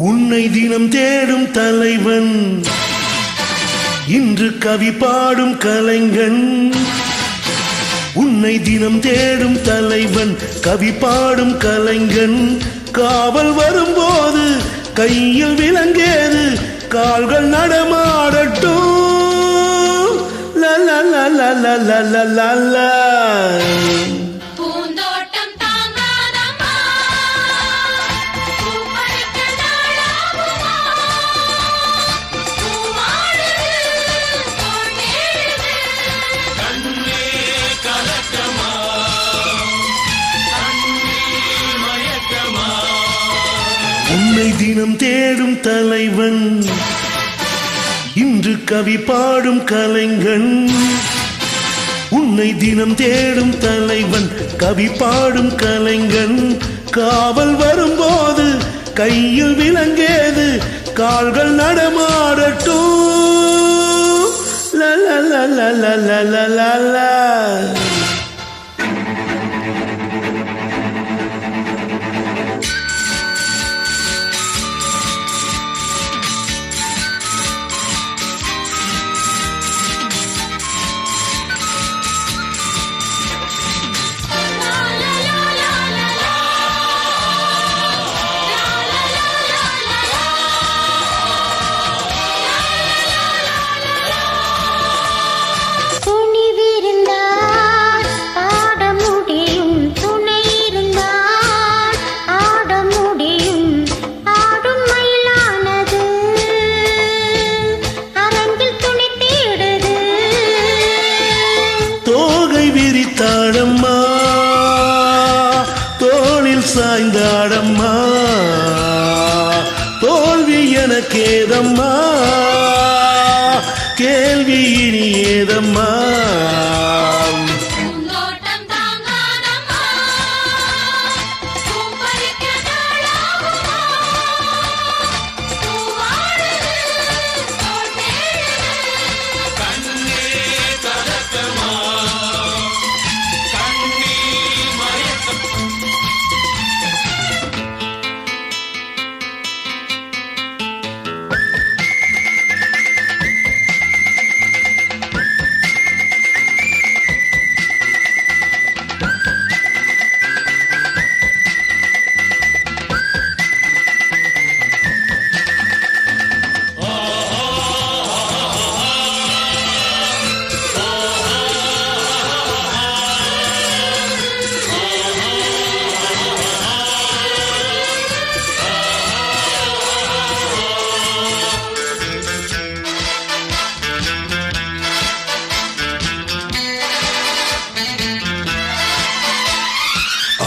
உன்னை தினம் தேடும் தலைவன் இன்று கவி பாடும் கலைஞன். உன்னை தினம் தேடும் தலைவன் கவி பாடும் கலைஞன். காவல் வரும்போது கையில் விலங்கேது கால்கள் நடமாடட்டும். உன்னை தினம் தேடும் தலைவன் இன்று கவி பாடும் கலைஞன். உன்னை தினம் தேடும் தலைவன் கவி பாடும் கலைஞன். காவல் வரும்போது கையில் விலங்கேது கால்கள் நடமாடட்டும். விரித்தாடம்மா தோளில் சாய்ந்தாடம்மா தோல்வி எனக்கேதம்மா கேள்வி இனி ஏதம்மா.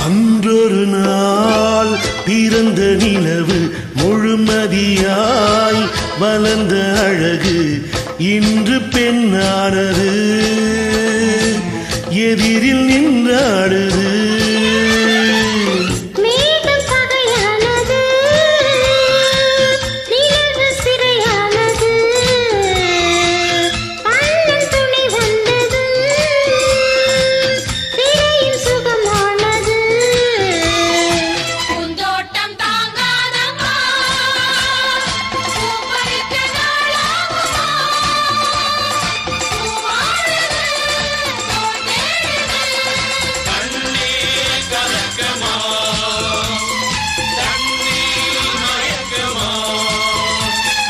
அன்றொரு நாள் பிறந்த நிலவு முழுமதியாய் வளர்ந்த அழகு இன்று பெண்ணானது எதிரில் நின்றாடுது.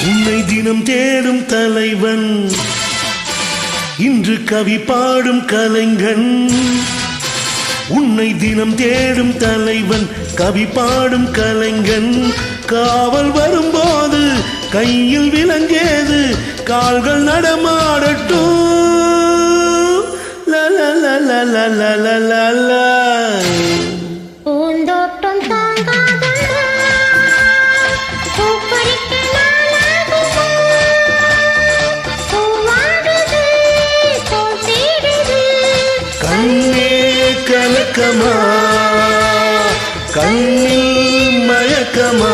உன்னை தினம் தேடும் தலைவன் இன்று கவி பாடும் கலைஞன். உன்னை தினம் தேடும் தலைவன் கவி பாடும் கலைஞன். காவல் வரும்போது கையில் விலங்கேது கால்கள் நடமாடட்டும். பூந்தோட்டம் கண்ணே கலக்க மயக்கமா கண்ணில் மயக்கமா